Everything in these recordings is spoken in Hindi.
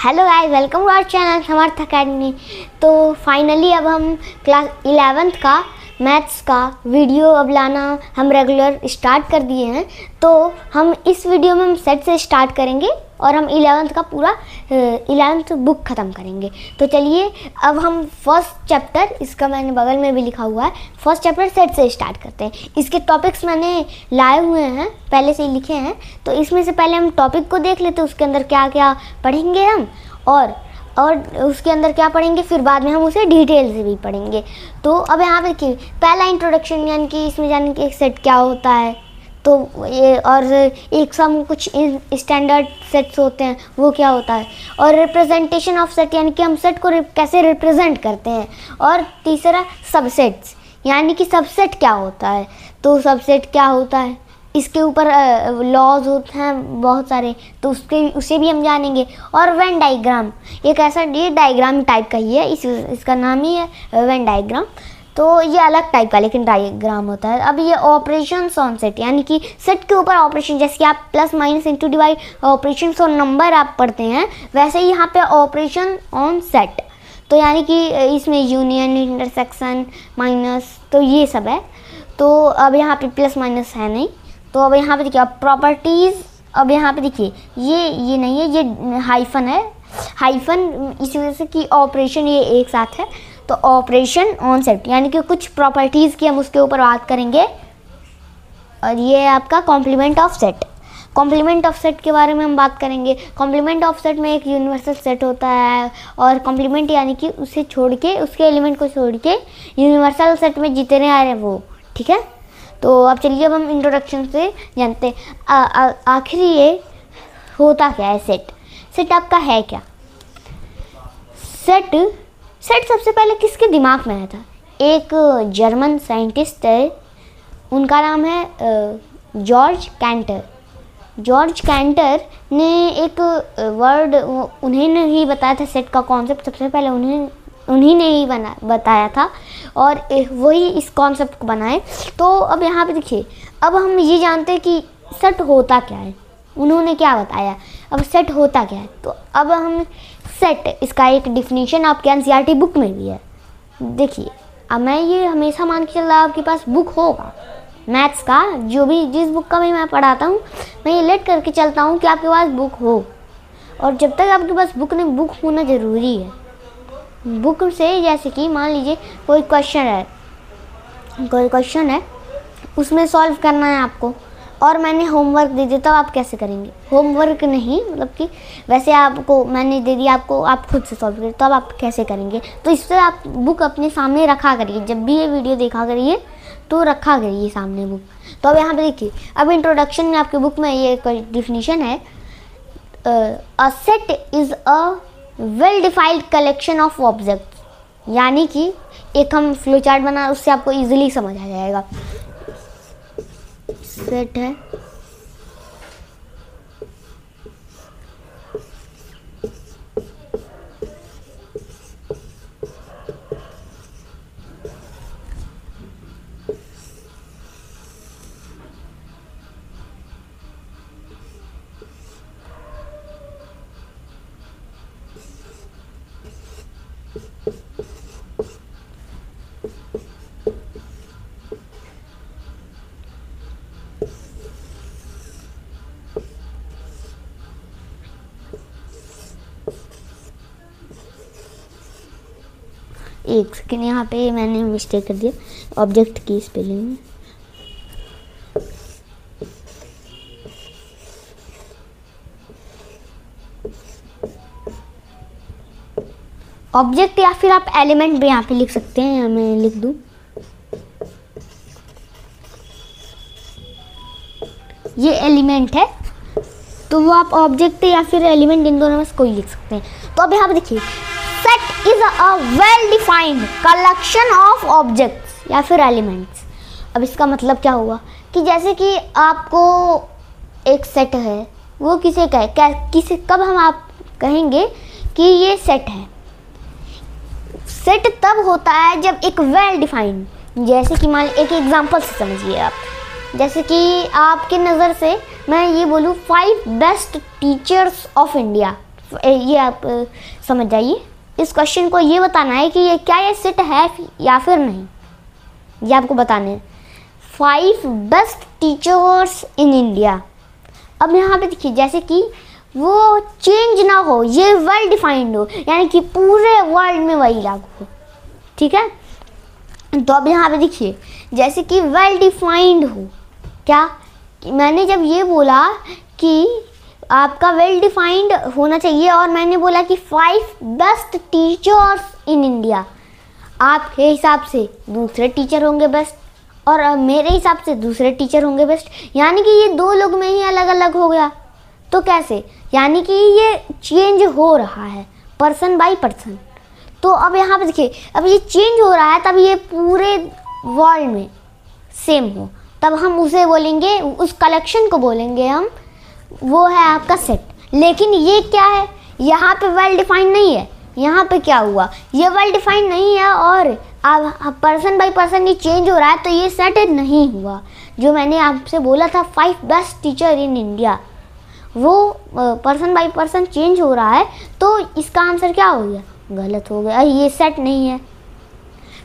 Hello guys, welcome to our channel Samarth academy. तो फाइनली अब हम क्लास 11th का मैथ्स का वीडियो अब लाना हम रेगुलर स्टार्ट कर दिए हैं। तो हम इस वीडियो में हम सेट से स्टार्ट करेंगे और हम 11th का पूरा 11th बुक ख़त्म करेंगे। तो चलिए अब हम फर्स्ट चैप्टर, इसका मैंने बगल में भी लिखा हुआ है, फर्स्ट चैप्टर सेट से स्टार्ट करते हैं। इसके टॉपिक्स मैंने लाए हुए हैं, पहले से ही लिखे हैं। तो इसमें से पहले हम टॉपिक को देख लेते हैं, उसके अंदर क्या क्या पढ़ेंगे हम और उसके अंदर क्या पढ़ेंगे, फिर बाद में हम उसे डिटेल से भी पढ़ेंगे। तो अब यहाँ पे देखिए, पहला इंट्रोडक्शन, यानी कि इसमें जाने कि एक सेट क्या होता है, तो ये और एक सम कुछ स्टैंडर्ड सेट्स होते हैं वो क्या होता है, और रिप्रेजेंटेशन ऑफ सेट यानी कि हम सेट को कैसे रिप्रेजेंट करते हैं, और तीसरा सबसेट्स यानी कि सबसेट क्या होता है। तो सबसेट क्या होता है, इसके ऊपर लॉज होते हैं बहुत सारे, तो उसे भी हम जानेंगे। और वेन डायग्राम, एक ऐसा ये डायग्राम टाइप का ही है, इसका नाम ही है वेन डायग्राम। तो ये अलग टाइप का लेकिन डायग्राम होता है। अब ये ऑपरेशंस ऑन सेट, यानी कि सेट के ऊपर ऑपरेशन, जैसे कि आप plus minus into divide operations on number आप पढ़ते हैं, वैसे ही यहाँ पे ऑपरेशन ऑन सेट। तो यानी कि इसमें यूनियन, इंटरसेक्शन, माइनस, तो ये सब है। तो अब यहाँ पे प्लस माइनस है नहीं। तो अब यहाँ पे देखिए, अब प्रॉपर्टीज़, अब यहाँ पे देखिए ये नहीं है, ये हाइफन है, हाइफन इसी वजह से कि ऑपरेशन ये एक साथ है। तो ऑपरेशन ऑन सेट यानी कि कुछ प्रॉपर्टीज़ की हम उसके ऊपर बात करेंगे। और ये है आपका complement of set. Complement of set के बारे में हम बात करेंगे। कॉम्प्लीमेंट ऑफ सेट में एक यूनिवर्सल सेट होता है, और कॉम्प्लीमेंट यानी कि उसे छोड़ के, उसके एलिमेंट को छोड़ के यूनिवर्सल सेट में जितने आ रहे हैं वो, ठीक है। तो अब चलिए अब हम इंट्रोडक्शन से जानते हैं आखिर ये होता क्या है सेट। सेट आपका है क्या? सेट सबसे पहले किसके दिमाग में आया था? एक जर्मन साइंटिस्ट है, उनका नाम है जॉर्ज कैंटर। जॉर्ज कैंटर ने एक वर्ड, उन्हीं ने ही बताया था सेट का कॉन्सेप्ट, सबसे पहले उन्हीं ने ही बताया था, और वही इस कॉन्सेप्ट को बनाए। तो अब यहाँ पे देखिए, अब हम ये जानते हैं कि सेट होता क्या है, उन्होंने क्या बताया। अब सेट होता क्या है, तो अब हम सेट, इसका एक डिफिनीशन आपके एनसीईआरटी बुक में भी है। देखिए, अब मैं ये हमेशा मान के चल रहा, आपके पास बुक होगा मैथ्स का, जो भी जिस बुक का भी मैं पढ़ाता हूँ, मैं ये लेट करके चलता हूँ कि आपके पास बुक हो। और जब तक आपके पास बुक नहीं, बुक होना ज़रूरी है। बुक से, जैसे कि मान लीजिए कोई क्वेश्चन है, उसमें सॉल्व करना है आपको, और मैंने होमवर्क दे दिया, तो आप कैसे करेंगे? होमवर्क नहीं, मतलब कि वैसे आपको मैंने दे दिया, आपको आप खुद से सॉल्व करिए, तो अब आप कैसे करेंगे? तो इससे आप बुक अपने सामने रखा करिए, जब भी ये वीडियो देखा करिए तो रखा करिए सामने बुक। तो अब यहाँ पे देखिए, अब इंट्रोडक्शन में आपके बुक में ये डिफिनीशन है, a set is a well defined collection of objects, यानी कि एक हम फ्लो चार्ट बना, उससे आपको इजीली समझ आ जाएगा। सेट है एक सेकेंड, यहाँ पे मैंने मिस्टेक कर दिया, ऑब्जेक्ट की स्पेलिंग में। ऑब्जेक्ट या फिर आप एलिमेंट भी यहाँ पे लिख सकते हैं, मैं लिख दूँ, ये एलिमेंट है, तो वो आप ऑब्जेक्ट या फिर एलिमेंट, इन दोनों में से कोई लिख सकते हैं। तो अब यहाँ पे देखिए, set is a well defined collection of objects या फिर एलिमेंट्स। अब इसका मतलब क्या हुआ कि जैसे कि आपको एक सेट है, वो किसे किसे कब हम आप कहेंगे कि ये सेट है? सेट तब होता है जब एक वेल डिफाइंड, जैसे कि मान एक एग्जांपल से समझिए आप, जैसे कि आपकी नज़र से मैं ये बोलूँ 5 बेस्ट टीचर्स ऑफ इंडिया, ये आप समझ जाइए। इस क्वेश्चन को ये बताना है कि ये क्या ये सेट है या फिर नहीं, ये आपको बताने हैं। 5 बेस्ट टीचर्स इन इंडिया। अब यहाँ पे देखिए, जैसे कि वो चेंज ना हो, ये वेल डिफाइंड हो, यानी कि पूरे वर्ल्ड में वही लागू हो, ठीक है। तो अब यहाँ पे देखिए, जैसे कि वेल डिफाइंड हो, क्या मैंने जब ये बोला कि आपका वेल डिफाइंड होना चाहिए और मैंने बोला कि 5 बेस्ट टीचर्स इन इंडिया, आपके हिसाब से दूसरे टीचर होंगे बेस्ट और मेरे हिसाब से दूसरे टीचर होंगे बेस्ट, यानी कि ये 2 लोग में ही अलग अलग हो गया। तो कैसे, यानी कि ये चेंज हो रहा है पर्सन बाय पर्सन। तो अब यहाँ पे देखिए, अब ये चेंज हो रहा है, तब ये पूरे वर्ल्ड में सेम हो, तब हम उसे बोलेंगे, उस कलेक्शन को बोलेंगे हम, वो है आपका सेट। लेकिन ये क्या है, यहाँ पे वेल डिफाइंड नहीं है। यहाँ पे क्या हुआ, ये वेल डिफाइंड नहीं है और अब पर्सन बाय पर्सन ये चेंज हो रहा है, तो ये सेट नहीं हुआ। जो मैंने आपसे बोला था 5 बेस्ट टीचर इन इंडिया, वो पर्सन बाय पर्सन चेंज हो रहा है, तो इसका आंसर क्या हो गया, गलत हो गया, ये सेट नहीं है,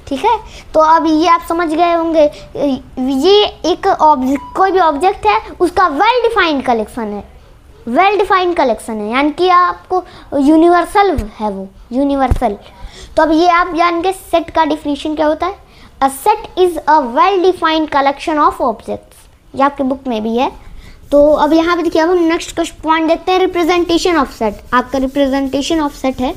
ठीक है। तो अब ये आप समझ गए होंगे, ये एक कोई भी ऑब्जेक्ट है, उसका वेल डिफाइंड कलेक्शन है, वेल डिफाइंड कलेक्शन है, यानी कि आपको यूनिवर्सल है, वो यूनिवर्सल। तो अब ये आप जान के सेट का डिफिनीशन क्या होता है। A set is a well defined collection of objects, ये आपके बुक में भी है। तो अब यहाँ पे देखिए, अब हम नेक्स्ट पॉइंट देखते हैं, रिप्रेजेंटेशन ऑफ सेट। आपका रिप्रेजेंटेशन ऑफ सेट है,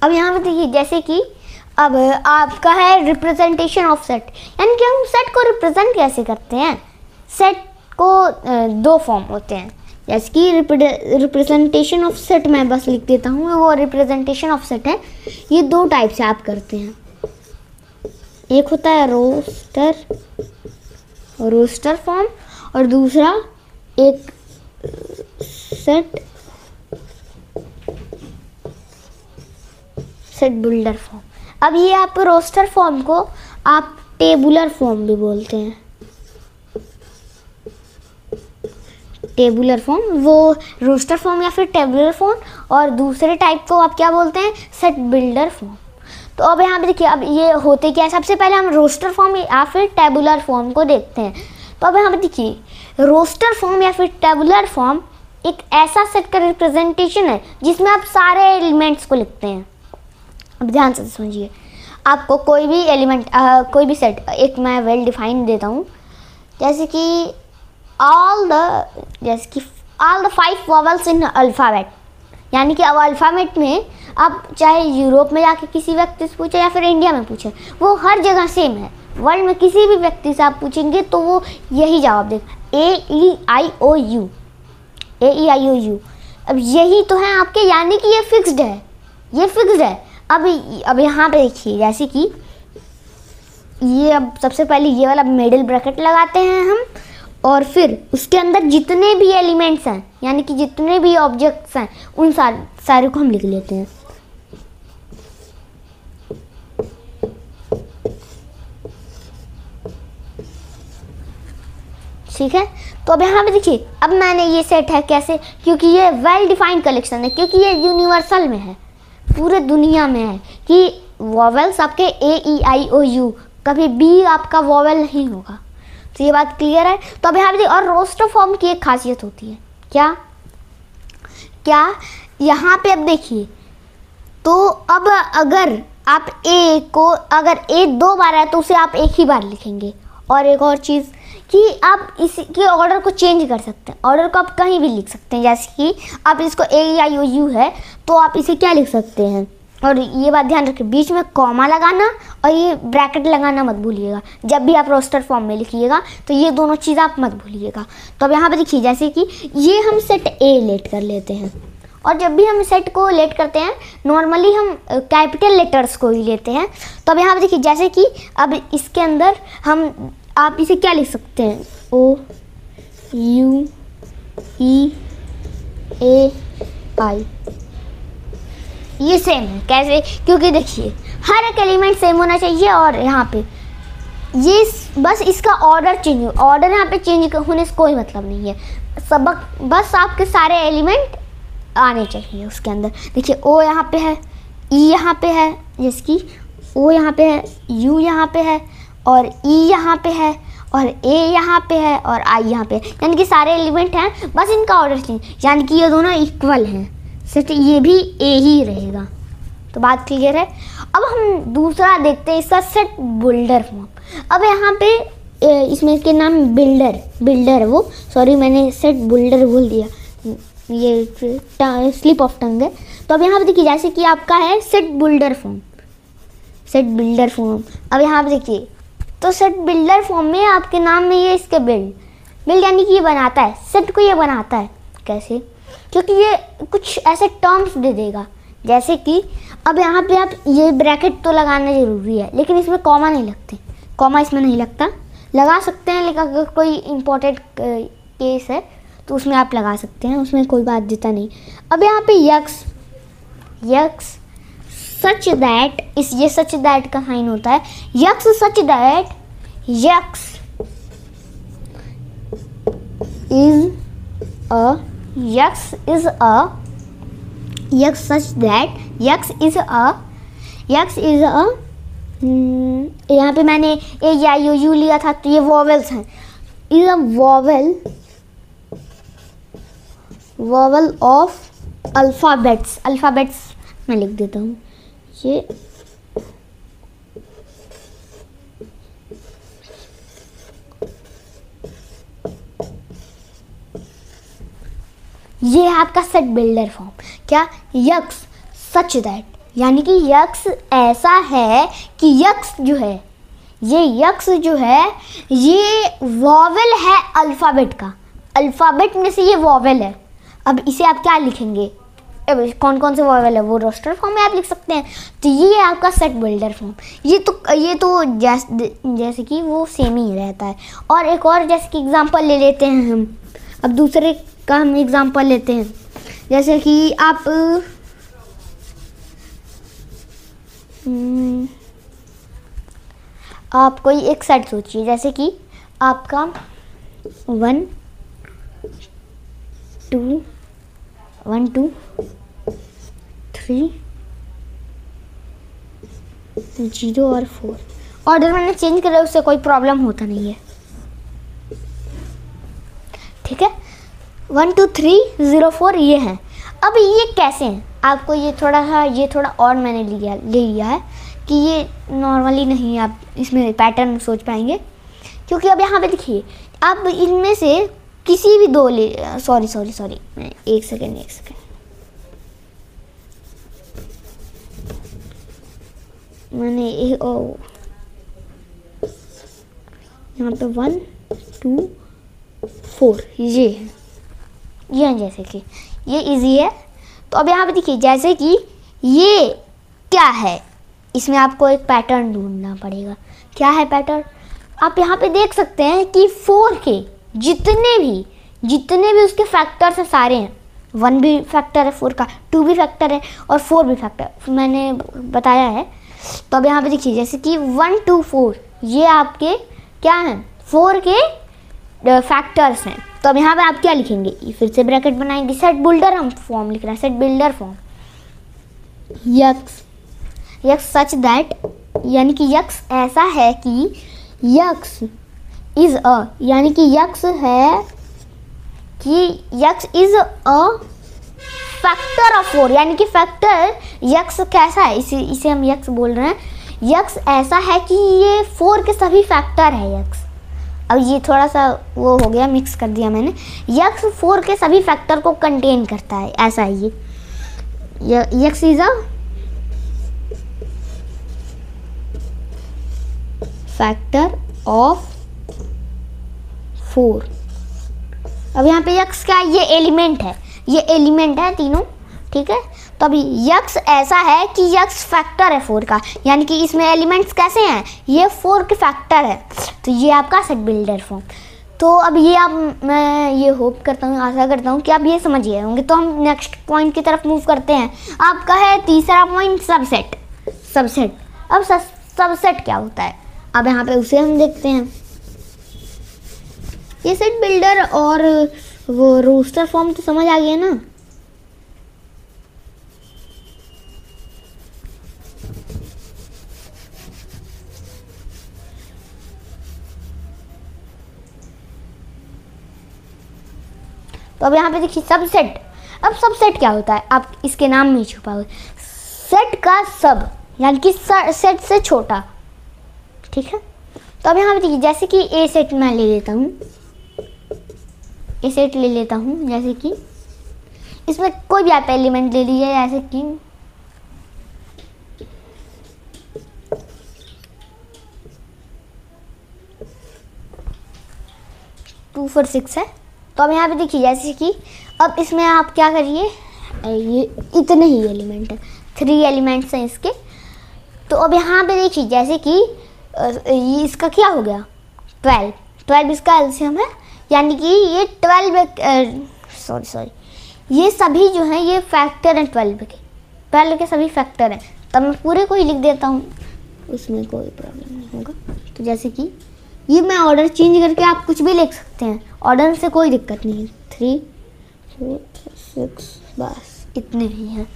अब यहाँ पे देखिए, जैसे कि अब आपका है रिप्रेजेंटेशन ऑफ सेट, यानी कि हम सेट को रिप्रेजेंट कैसे करते हैं। सेट को 2 फॉर्म होते हैं, जैसे कि रिप्रेजेंटेशन ऑफ सेट मैं बस लिख देता हूँ, वो रिप्रेजेंटेशन ऑफ सेट है। ये 2 टाइप से आप करते हैं, एक होता है रोस्टर फॉर्म और दूसरा एक सेट बिल्डर फॉर्म। अब ये आप रोस्टर फॉर्म को आप टेबुलर फॉर्म भी बोलते हैं, टेबुलर फॉर्म, वो रोस्टर फॉर्म या फिर टेबुलर फॉर्म, और दूसरे टाइप को आप क्या बोलते हैं, सेट बिल्डर फॉर्म। तो अब यहाँ पे देखिए, अब ये होते क्या है, सबसे पहले हम रोस्टर फॉर्म या फिर टेबुलर फॉर्म को देखते हैं। तो अब यहाँ पे देखिए, रोस्टर फॉर्म या फिर टेबुलर फॉर्म एक ऐसा सेट का रिप्रेजेंटेशन है जिसमें आप सारे एलिमेंट्स को लिखते हैं। अब ध्यान से समझिए, आपको कोई भी एलिमेंट, कोई भी सेट, एक मैं वेल डिफाइंड देता हूँ, जैसे कि all the 5 vowels in alphabet, यानी कि अब अल्फ़ाबेट में आप चाहे यूरोप में जाके किसी व्यक्ति से पूछे या फिर इंडिया में पूछे, वो हर जगह सेम है। वर्ल्ड में किसी भी व्यक्ति से आप पूछेंगे तो वो यही जवाब देगा, AEIOU। अब यही तो है आपके, यानी कि ये फिक्स्ड है, ये फिक्स्ड है। अब यहाँ पे देखिए, जैसे कि ये, अब सबसे पहले ये वाला मिडिल ब्रैकेट लगाते हैं हम, और फिर उसके अंदर जितने भी एलिमेंट्स हैं, यानी कि जितने भी ऑब्जेक्ट्स हैं, उन सारे को हम लिख लेते हैं। ठीक है। तो अब यहाँ पे देखिए, अब मैंने ये सेट है कैसे, क्योंकि ये वेल डिफाइंड कलेक्शन है, क्योंकि ये यूनिवर्सल में है, पूरे दुनिया में है कि वॉवेल्स आपके AEIOU, कभी भी आपका वॉवेल नहीं होगा। तो ये बात क्लियर है। तो अब यहाँ पे, और रोस्टर फॉर्म की एक खासियत होती है, क्या यहाँ पे अब देखिए, तो अब अगर आप A को, अगर A 2 बार है तो उसे आप एक ही बार लिखेंगे। और एक और चीज़ कि आप इसके ऑर्डर को चेंज कर सकते हैं, ऑर्डर को आप कहीं भी लिख सकते हैं। जैसे कि आप इसको AEIOU है तो आप इसे क्या लिख सकते हैं, और ये बात ध्यान रखें, बीच में कॉमा लगाना और ये ब्रैकेट लगाना मत भूलिएगा। जब भी आप रोस्टर फॉर्म में लिखिएगा तो ये दोनों चीज़ आप मत भूलिएगा। तो अब यहाँ पे देखिए, जैसे कि ये हम सेट A लेट कर लेते हैं, और जब भी हम सेट को लेट करते हैं नॉर्मली हम कैपिटल लेटर्स को ही लेते हैं। तो अब यहाँ पे देखिए, जैसे कि अब इसके अंदर आप इसे क्या लिख सकते हैं, OUEAI। ये सेम है, कैसे, क्योंकि देखिए हर एक एलिमेंट सेम होना चाहिए। और यहाँ पे ये बस इसका ऑर्डर चेंज हो, ऑर्डर यहाँ पे चेंज होने से कोई मतलब नहीं है। सबक बस आपके सारे एलिमेंट आने चाहिए उसके अंदर। देखिए ओ यहाँ पे है, ई यहाँ पे है, जैसे कि ओ यहाँ पे है, यू यहाँ पे है, और ई यहाँ पे है, और ए यहाँ पे है, और आई यहाँ पे है। यानी कि सारे एलिमेंट हैं, बस इनका ऑर्डर चेंज, यानी कि ये दोनों इक्वल हैं। सेट ये भी ए ही रहेगा। तो बात क्लियर है। अब हम दूसरा देखते हैं, इसका सेट बिल्डर फॉर्म। अब यहाँ पे इसमें इसके नाम बिल्डर है वो, सॉरी मैंने सेट बिल्डर बोल दिया, ये स्लिप ऑफ टंग है। तो अब यहाँ पे देखिए, जैसे कि आपका है सेट बिल्डर फॉर्म। अब यहाँ पे देखिए, तो सेट बिल्डर फॉर्म में आपके नाम में ये इसके बिल्ड यानी कि ये बनाता है, सेट को ये बनाता है। कैसे? क्योंकि ये कुछ ऐसे टर्म्स दे देगा, जैसे कि अब यहाँ पे आप ये ब्रैकेट तो लगाना ज़रूरी है, लेकिन इसमें कॉमा नहीं लगते, कॉमा इसमें नहीं लगता। लगा सकते हैं, लेकिन अगर कोई इम्पोर्टेंट केस है तो उसमें आप लगा सकते हैं, उसमें कोई बात देता नहीं। अब यहाँ पे यक्स सच दैट, ये सच दैट का साइन होता है। X such that x such that x is a यहाँ पे मैंने ए या यू लिया था, तो ये वॉवेल्स हैं। Is a vowel of alphabets मैं लिख देता हूँ। ये है आपका सेट बिल्डर फॉर्म। क्या? यक्स सच दैट, यानी कि यक्स ऐसा है कि यक्स जो है ये वॉवेल है अल्फ़ाबेट का, अल्फ़ाबेट में से ये वॉवेल है। अब इसे आप क्या लिखेंगे? कौन कौन से वॉवेल है वो रोस्टर फॉर्म में आप लिख सकते हैं। तो ये है आपका सेट बिल्डर फॉर्म। ये तो जैसे कि वो सेम ही रहता है। और एक और जैसे कि एग्जांपल ले लेते हैं हम, अब दूसरे का हम एग्जांपल लेते हैं। जैसे कि आप कोई एक सेट सोचिए, जैसे कि आपका 1 2 3 0 और 4। ऑर्डर मैंने चेंज करा, उससे कोई प्रॉब्लम होता नहीं है, ठीक है। 1 2 3 0 4 ये हैं। अब ये कैसे हैं? आपको ये थोड़ा और मैंने ले लिया है कि ये नॉर्मली नहीं, आप इसमें पैटर्न सोच पाएंगे। क्योंकि अब यहाँ पे देखिए, आप इनमें से किसी भी दो ले, सॉरी एक सेकेंड मैंने यहाँ पे 1 2 4 ये है, जैसे कि ये इजी है। तो अब यहाँ पे देखिए, जैसे कि ये क्या है, इसमें आपको एक पैटर्न ढूंढना पड़ेगा। क्या है पैटर्न? आप यहाँ पे देख सकते हैं कि 4 के जितने भी उसके फैक्टर्स हैं सारे हैं। 1 भी फैक्टर है 4 का, 2 भी फैक्टर है, और 4 भी फैक्टर मैंने बताया है। तो अब यहाँ पे देखिए, जैसे कि 1 2 4 ये आपके क्या हैं? 4 के फैक्टर्स हैं। तो अब यहाँ पे आप क्या लिखेंगे? फिर से ब्रैकेट बनाएंगे, सेट बिल्डर हम फॉर्म लिख रहे हैं, set builder form. X such that, यानी कि यक्स ऐसा है कि यक्स इज अ, यानी कि यक्स है कि x is a factor of 4, यानी कि फैक्टर यक्स कैसा है, इसे हम यक्स बोल रहे हैं। यक्स ऐसा है कि ये 4 के सभी फैक्टर है यक्स। अब ये थोड़ा सा वो हो गया, मिक्स कर दिया मैंने। यक्स 4 के सभी फैक्टर को कंटेन करता है, ऐसा है ये। X is a factor of 4। अब यहाँ पे यक्स क्या है? ये एलिमेंट है तीनों, ठीक है। तो अभी यक्स ऐसा है कि यक्स फैक्टर है 4 का, यानी कि इसमें एलिमेंट्स कैसे हैं? ये 4 के फैक्टर है। तो ये आपका सेट बिल्डर फॉर्म। तो अब ये मैं ये होप करता हूँ, आशा करता हूँ कि आप ये समझ गए होंगे। तो हम नेक्स्ट पॉइंट की तरफ मूव करते हैं। आपका है तीसरा पॉइंट, सबसेट। अब सबसेट क्या होता है, अब यहाँ पे उसे हम देखते हैं। ये सेट बिल्डर और वो रोस्टर फॉर्म तो समझ आ गया ना। तो अब यहाँ पे देखिए सबसेट। अब सबसेट क्या होता है, आप इसके नाम में छुपा हुआ सेट का सब, यानी कि सेट से छोटा, ठीक है। तो अब यहाँ पे देखिए जैसे कि ए सेट मैं ले लेता हूँ, ए सेट ले लेता हूँ, जैसे कि इसमें कोई भी आप एलिमेंट ले लीजिए, जैसे कि टू फोर सिक्स है। तो अब यहाँ पे देखिए जैसे कि अब इसमें आप क्या करिए, ये इतने ही एलिमेंट है, 3 एलिमेंट्स हैं इसके। तो अब यहाँ पे देखिए जैसे कि ये इसका क्या हो गया 12 इसका एलसीएम है, यानी कि ये 12 ये सभी जो हैं ये फैक्टर हैं 12 के सभी फैक्टर हैं। तब मैं पूरे को ही लिख देता हूँ, उसमें कोई प्रॉब्लम नहीं होगा। तो जैसे कि ये मैं ऑर्डर चेंज करके आप कुछ भी लिख सकते हैं, ऑर्डर से कोई दिक्कत नहीं है। 3 4 6 बस इतने ही हैं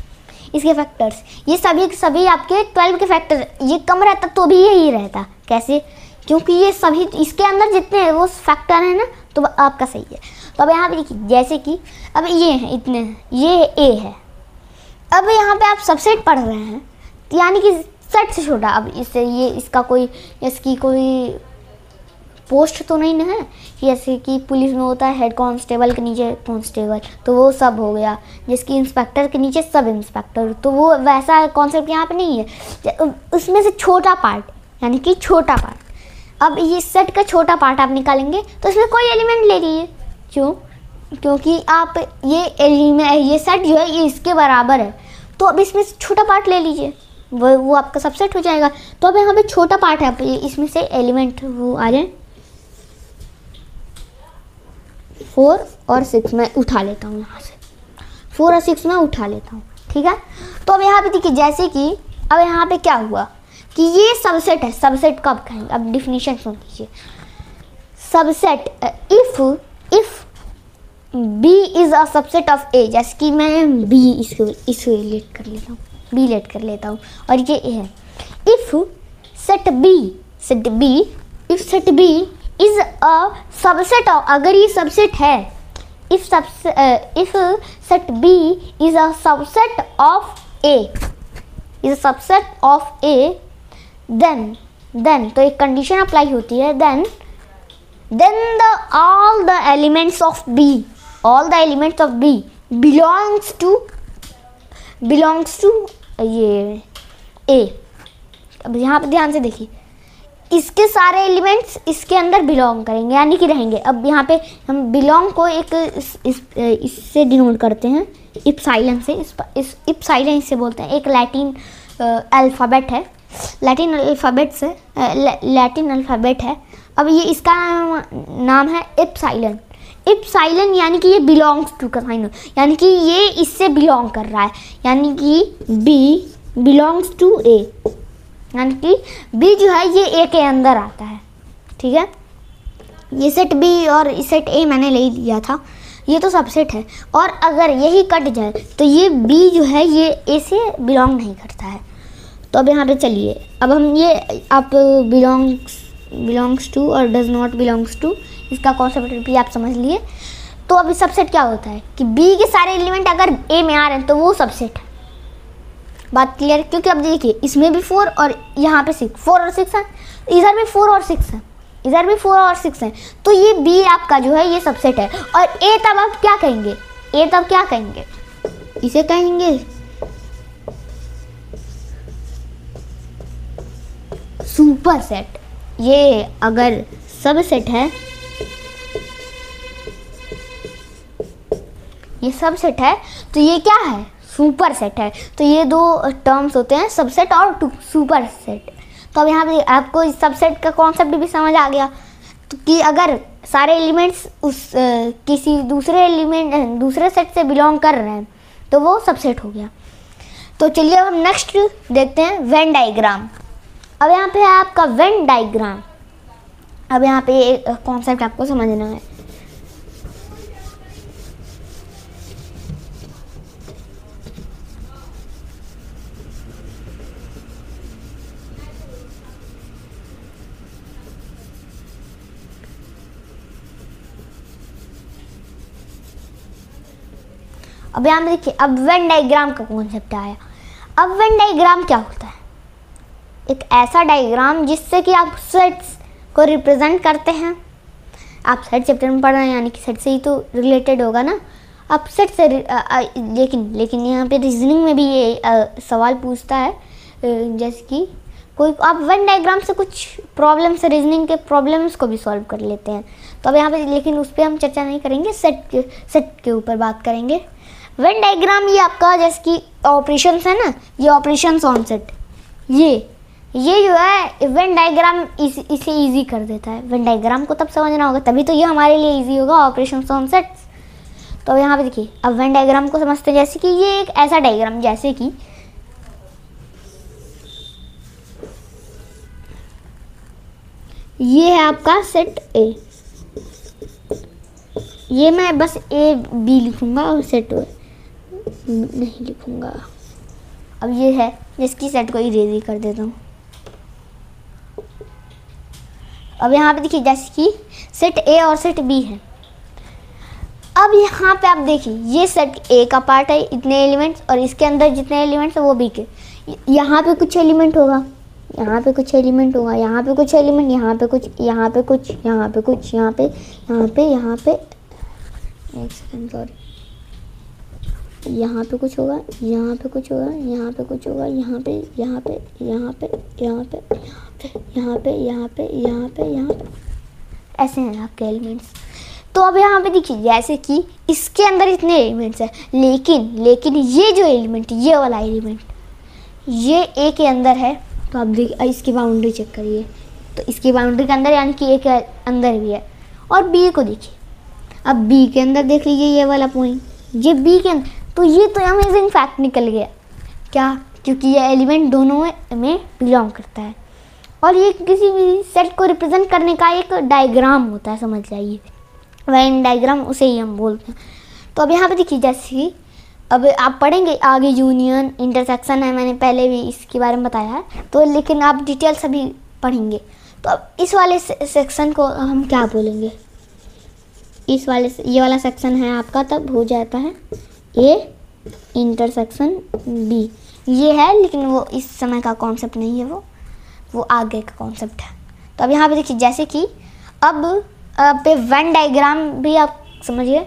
इसके फैक्टर्स। ये सभी आपके 12 के फैक्टर। ये कम रहता तो भी यही रहता, कैसे, क्योंकि ये सभी इसके अंदर जितने हैं वो फैक्टर हैं ना, तो आपका सही है। तो अब यहाँ पे देखिए जैसे कि अब ये हैं इतने हैं, ये ए है। अब यहाँ पे आप सबसेट पढ़ रहे हैं, यानी कि सेट से छोटा। अब इससे ये इसकी कोई पोस्ट तो नहीं ना है, जैसे कि पुलिस में होता है हेड कांस्टेबल के नीचे कांस्टेबल, तो वो सब हो गया। जिसकी इंस्पेक्टर के नीचे सब इंस्पेक्टर, तो वो वैसा कॉन्सेप्ट यहाँ पे नहीं है। उसमें से छोटा पार्ट, यानी कि छोटा पार्ट। अब ये सेट का छोटा पार्ट आप निकालेंगे तो इसमें कोई एलिमेंट ले लीजिए। क्यों, क्योंकि आप ये सेट जो है ये इसके बराबर है, तो अब इसमें से छोटा पार्ट ले लीजिए, वो आपका सबसेट हो जाएगा। तो अब यहाँ पे छोटा पार्ट है, अब इसमें से एलिमेंट वो आ जाए। 4 और 6 मैं उठा लेता हूँ, यहाँ से 4 और 6 मैं उठा लेता हूँ, ठीक है। तो अब यहाँ पे देखिए जैसे कि अब यहाँ पे क्या हुआ कि ये सबसेट है। सबसेट कब कहेंगे, अब डिफिनीशन सुन लीजिए। Subset if B is a subset of A, जैसे कि मैं B इसको लेट कर लेता हूँ, B लेट कर लेता हूँ और ये A है। If set B is a subset of, अगर ये सबसेट है, if set B is a subset of A, then तो एक कंडीशन अप्लाई होती है, then all the elements of B belongs to ये A। अब यहाँ पे ध्यान से देखिए, इसके सारे एलिमेंट्स इसके अंदर बिलोंग करेंगे, यानी कि रहेंगे। अब यहाँ पे हम बिलोंग को एक इससे डिनोट करते हैं, इप्साइलन से। इप्साइलन इससे बोलते हैं, एक लैटिन अल्फ़ाबेट है, लैटिन अल्फ़ाबेट है। अब ये इसका नाम है इप्साइलन, यानी कि ये बिलोंग्स टू का साइन, यानी कि ये इससे बिलोंग कर रहा है, यानी कि B बिलोंग्स टू A, यानी कि B जो है ये A के अंदर आता है, ठीक है। ये सेट B और सेट A मैंने ले लिया था, ये तो सबसेट है। और अगर यही कट जाए तो ये B जो है ये A से बिलोंग नहीं करता है। तो अब यहाँ पे चलिए, अब हम ये आप बिलोंग्स टू और डज नॉट बिलोंग्स टू, इसका कॉन्सेप्ट भी आप समझ लिए। तो अभी सबसेट क्या होता है कि B के सारे एलिमेंट अगर A में आ रहे हैं तो वो सबसेट है। बात क्लियर, क्योंकि अब देखिए इसमें भी 4 और यहाँ पे 6, 4 और 6 है, इधर भी 4 और 6 है, इधर भी 4 और 6 है, तो ये B आपका जो है ये सबसेट है। और A तब आप क्या कहेंगे, A तब क्या कहेंगे, इसे कहेंगे सुपर सेट। ये अगर सबसेट है, ये सबसेट है तो ये क्या है, सुपर सेट है। तो ये दो टर्म्स होते हैं, सबसेट और सुपर सेट। तो अब यहाँ पे आपको इस सबसेट का कॉन्सेप्ट भी समझ आ गया, तो कि अगर सारे एलिमेंट्स उस किसी दूसरे सेट से बिलोंग कर रहे हैं तो वो सबसेट हो गया। तो चलिए अब हम नेक्स्ट देखते हैं वेन डायग्राम। अब यहाँ पे है आपका वेन डायग्राम। अब यहाँ पे कॉन्सेप्ट आपको समझना है। अब यहाँ पे देखिए, अब वेन डायग्राम का कॉन्सेप्ट आया। अब वेन डायग्राम क्या होता है? एक ऐसा डायग्राम जिससे कि आप सेट्स को रिप्रेजेंट करते हैं। आप सेट चैप्टर में पढ़ रहे हैं, यानी कि सेट से ही तो रिलेटेड होगा ना। आप सेट से लेकिन यहाँ पे रीजनिंग में भी ये सवाल पूछता है, जैसे कि कोई आप वेन डायग्राम से कुछ प्रॉब्लम्स, रीजनिंग के प्रॉब्लम्स को भी सॉल्व कर लेते हैं। तो अब यहाँ पे, लेकिन उस पर हम चर्चा नहीं करेंगे, सेट के ऊपर बात करेंगे। वेन डायग्राम ये आपका जैसे कि ऑपरेशंस है ना, ये ऑपरेशंस ऑन सेट, ये जो है वेन डायग्राम इसे इजी कर देता है। वेन डायग्राम को तब समझना होगा, तभी तो ये हमारे लिए इजी होगा, ऑपरेशंस ऑन सेट्स। तो यहाँ पे देखिए, अब वेन डायग्राम को समझते हैं। जैसे कि ये एक ऐसा डायग्राम, जैसे कि ये है आपका सेट ए, ये मैं बस ए बी लिखूंगा और सेट नहीं लिखूंगा। अब ये है जिसकी सेट को इरेज कर देता हूँ। अब यहाँ पे देखिए, जैसे कि सेट ए और सेट बी है। अब यहाँ पे आप देखिए, ये सेट ए का पार्ट है, इतने एलिमेंट्स, और इसके अंदर जितने एलिमेंट्स है वो बी के। यहाँ पे कुछ एलिमेंट होगा, यहाँ पे कुछ एलिमेंट होगा, यहाँ पे कुछ एलिमेंट, यहाँ पे कुछ, यहाँ पे कुछ, यहाँ पे कुछ, यहाँ पे, यहाँ पे एक सेकंड, सॉरी, यहाँ पे कुछ होगा, यहाँ पे कुछ होगा, यहाँ पे कुछ होगा, यहाँ पे, यहाँ पे, यहाँ पे, यहाँ पे, यहाँ पे, यहाँ पे, यहाँ पे, यहाँ पे, ऐसे हैं आपके एलिमेंट्स। तो अब यहाँ पे देखिए, जैसे कि इसके अंदर इतने एलिमेंट्स हैं, लेकिन ये जो एलिमेंट, ये वाला एलिमेंट, ये ए के अंदर है। तो आप देखिए, इसकी बाउंड्री चेक करिए, तो इसकी बाउंड्री के अंदर, यानी कि ए के अंदर भी है। और बी को देखिए, अब बी के अंदर देख लीजिए, ये वाला पॉइंट, ये बी के अंदर। तो ये तो अमेजिंग फैक्ट निकल गया, क्या? क्योंकि ये एलिमेंट दोनों में बिलोंग करता है, और ये किसी भी सेट को रिप्रेजेंट करने का एक डायग्राम होता है, समझ जाइए। वेन डायग्राम उसे ही हम बोलते हैं। तो अब यहाँ पे देखिए, जैसे कि अब आप पढ़ेंगे आगे, यूनियन, इंटरसेक्शन है, मैंने पहले भी इसके बारे में बताया है, तो लेकिन आप डिटेल सभी पढ़ेंगे। तो अब इस वाले सेक्शन को हम क्या बोलेंगे? इस वाले, ये वाला सेक्शन है आपका, तब हो जाता है ए इंटरसेक्शन बी। ये है, लेकिन वो इस समय का कॉन्सेप्ट नहीं है, वो आगे का कॉन्सेप्ट है। तो अब यहाँ पे देखिए, जैसे कि अब पे वेन डायग्राम भी आप समझिए।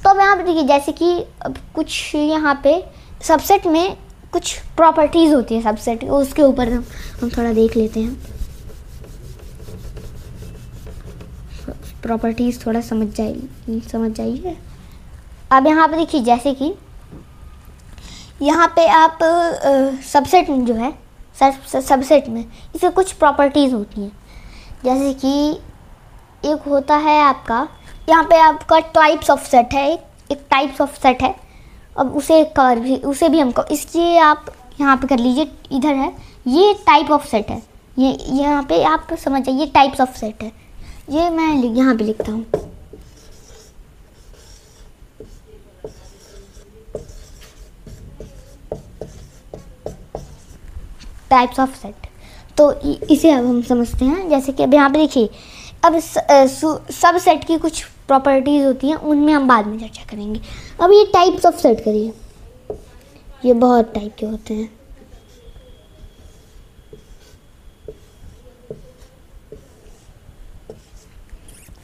तो अब यहाँ पे देखिए, जैसे कि अब कुछ यहाँ पे सबसेट में कुछ प्रॉपर्टीज़ होती है सबसेट, उसके ऊपर हम थोड़ा देख लेते हैं। प्रॉपर्टीज़ थोड़ा समझ जाइए। अब यहाँ पे देखिए, जैसे कि यहाँ पे आप सबसेट में जो है, सबसेट में इसके कुछ प्रॉपर्टीज़ होती हैं। जैसे कि एक होता है आपका, यहाँ पे आपका टाइप्स ऑफ सेट है, एक टाइप्स ऑफ सेट है। अब उसे भी हमको इसलिए आप यहाँ पे कर लीजिए, इधर है, ये टाइप ऑफ सेट है, ये यहाँ पे आप समझ जाइए, टाइप्स ऑफ सेट है। ये मैं यहाँ पे लिखता हूँ, टाइप्स ऑफ सेट। तो इसे अब हम समझते हैं। जैसे कि अब यहाँ पे देखिए, अब सब सेट की कुछ प्रॉपर्टीज़ होती हैं, उनमें हम बाद में चर्चा करेंगे। अब ये टाइप्स ऑफ सेट करिए, ये बहुत टाइप के होते हैं।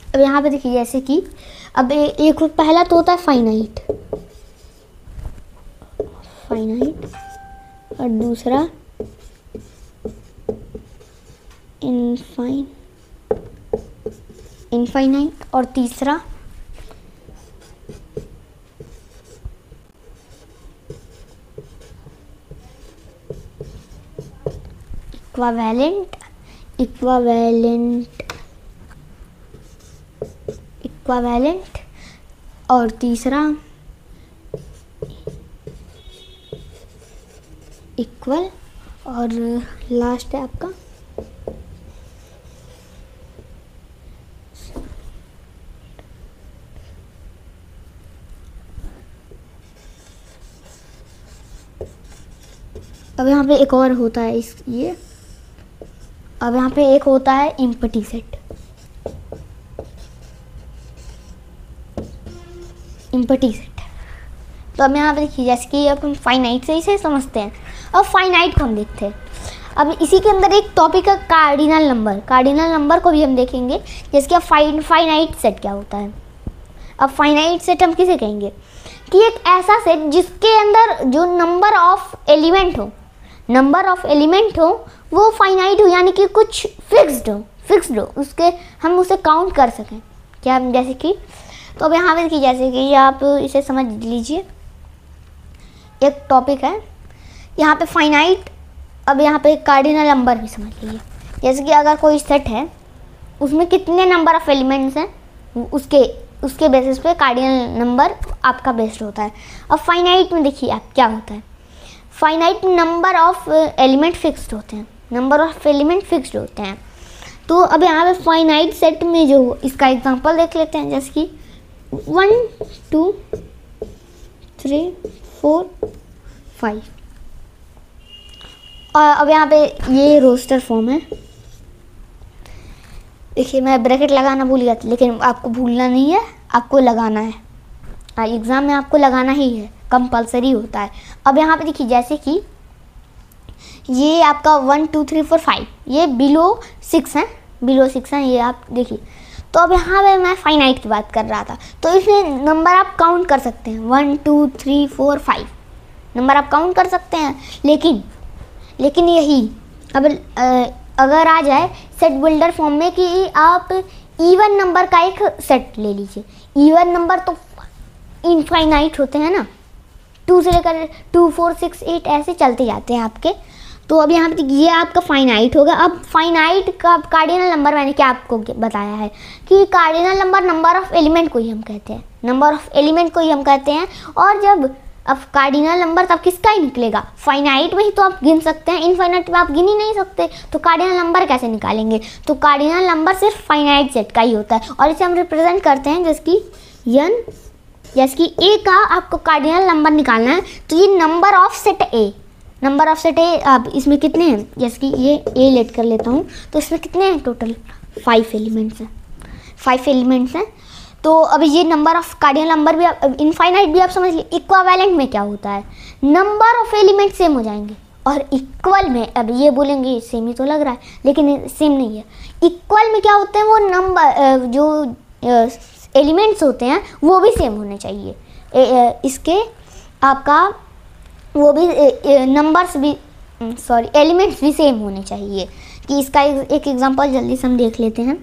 अब यहाँ पे देखिए, जैसे कि अब एक पहला तो होता है फाइनाइट, और दूसरा इनफाइनाइट, और तीसरा इक्वावेलेंट, और तीसरा इक्वल, और लास्ट है आपका अब यहाँ पे एक और होता है ये, अब यहाँ पे एक होता है एम्प्टी सेट। एम्प्टी सेट तो अब यहाँ पे देखिए, जैसे कि अब हम फाइनाइट से इसे समझते हैं। अब फाइनाइट को हम देखते हैं। अब इसी के अंदर एक टॉपिक है कार्डिनल नंबर। कार्डिनल नंबर को भी हम देखेंगे, जैसे कि अब फाइनाइट सेट क्या होता है। अब फाइनाइट सेट हम किसे कहेंगे कि एक ऐसा सेट जिसके अंदर जो नंबर ऑफ एलिमेंट हो वो फाइनाइट हो, यानी कि कुछ फिक्स्ड हो, उसके हम उसे काउंट कर सकें। क्या, जैसे कि तो अब यहाँ पे देखिए, जैसे कि आप इसे समझ लीजिए, एक टॉपिक है यहाँ पे फाइनाइट। अब यहाँ पे कार्डिनल नंबर भी समझ लीजिए, जैसे कि अगर कोई सेट है उसमें कितने नंबर ऑफ एलिमेंट्स हैं, उसके बेसिस पे कार्डिनल नंबर आपका बेस्ड होता है। अब फाइनाइट में देखिए आप क्या होता है, finite number of element fixed होते हैं। तो अब यहाँ पे फाइनाइट सेट में जो इसका एग्जांपल देख लेते हैं, जैसे कि 1 2 3 4 5। और अब यहाँ पे ये रोस्टर फॉर्म है। देखिए मैं ब्रैकेट लगाना भूल गया था, लेकिन आपको भूलना नहीं है, आपको लगाना है। एग्ज़ाम में आपको लगाना ही है, कंपलसरी होता है। अब यहाँ पे देखिए, जैसे कि ये आपका 1 2 3 4 5 ये बिलो 6 हैं, ये आप देखिए। तो अब यहाँ पे मैं फाइनाइट की बात कर रहा था, तो इसमें नंबर आप काउंट कर सकते हैं, 1 2 3 4 5 नंबर आप काउंट कर सकते हैं। लेकिन यही अब अगर आ जाए सेट बिल्डर फॉर्म में कि आप इवन नंबर का एक सेट ले लीजिए। इवन नंबर तो इनफाइनाइट होते हैं ना, 2 से लेकर 2 4 6 8 ऐसे चलते जाते हैं आपके। तो अब यहाँ पे ये आपका फाइनाइट होगा। अब फाइनाइट का कार्डिनल नंबर मैंने क्या आपको बताया है कि कार्डिनल नंबर ऑफ एलिमेंट को ही हम कहते हैं, और जब अब कार्डिनल नंबर तब किसका ही निकलेगा, फाइनाइट में ही तो आप गिन सकते हैं, इनफाइनाइट में आप गिन ही नहीं सकते, तो कार्डिनल नंबर कैसे निकालेंगे। तो कार्डिनल नंबर सिर्फ फाइनाइट सेट का ही होता है, और इसे हम रिप्रेजेंट करते हैं जैसे कि ए का आपको कार्डिनल नंबर निकालना है, तो ये नंबर ऑफ सेट ए। अब इसमें कितने हैं, जैसे कि ये ए लेट कर लेता हूँ, तो इसमें कितने हैं टोटल 5 एलिमेंट्स हैं। तो अब ये नंबर ऑफ कार्डिनल नंबर भी इनफाइनाइट भी आप समझ लीजिए। इक्विवेलेंट में क्या होता है, नंबर ऑफ एलिमेंट सेम हो जाएंगे, और इक्वल में अब ये बोलेंगे सेम ही तो लग रहा है, लेकिन सेम नहीं है। इक्वल में क्या होते हैं, वो नंबर जो एलिमेंट्स होते हैं वो भी सेम होने चाहिए। इसके आपका वो भी एलिमेंट्स भी सेम होने चाहिए। कि इसका एक एग्जांपल जल्दी से हम देख लेते हैं।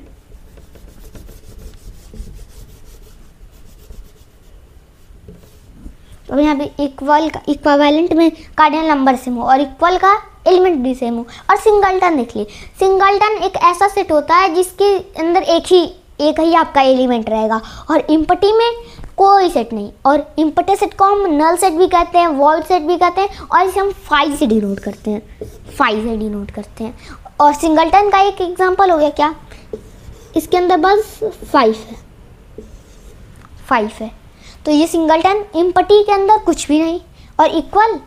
तो यहाँ पे इक्विवेलेंट में कार्डिनल नंबर सेम हो और इक्वल का एलिमेंट भी सेम हो। और सिंगलटन देख लिए, सिंगलटन एक ऐसा सेट होता है जिसके अंदर एक ही आपका एलिमेंट रहेगा, और इम्पटी में कोई सेट नहीं। और इम्पटी सेट को हम नल सेट भी कहते हैं, वॉइड सेट भी कहते हैं, और इसे हम 5 से डिनोट करते हैं। और सिंगलटन का एक एग्जांपल हो गया क्या, इसके अंदर बस 5 है, तो ये सिंगलटन। इम्पटी के अंदर कुछ भी नहीं, और इक्वल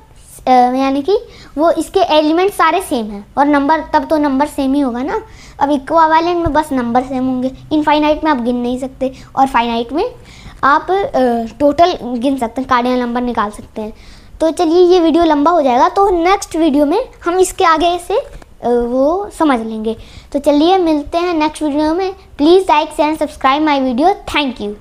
यानी कि वो इसके एलिमेंट सारे सेम हैं, और नंबर तब तो नंबर सेम ही होगा ना। अब इक्विवेलेंट में बस नंबर सेम होंगे, इनफाइनाइट में आप गिन नहीं सकते, और फाइनाइट में आप टोटल गिन सकते हैं, कार्डिनल नंबर निकाल सकते हैं। तो चलिए ये वीडियो लंबा हो जाएगा, तो नेक्स्ट वीडियो में हम इसके आगे से वो समझ लेंगे। तो चलिए मिलते हैं नेक्स्ट वीडियो में। Please like share subscribe my video. Thank you.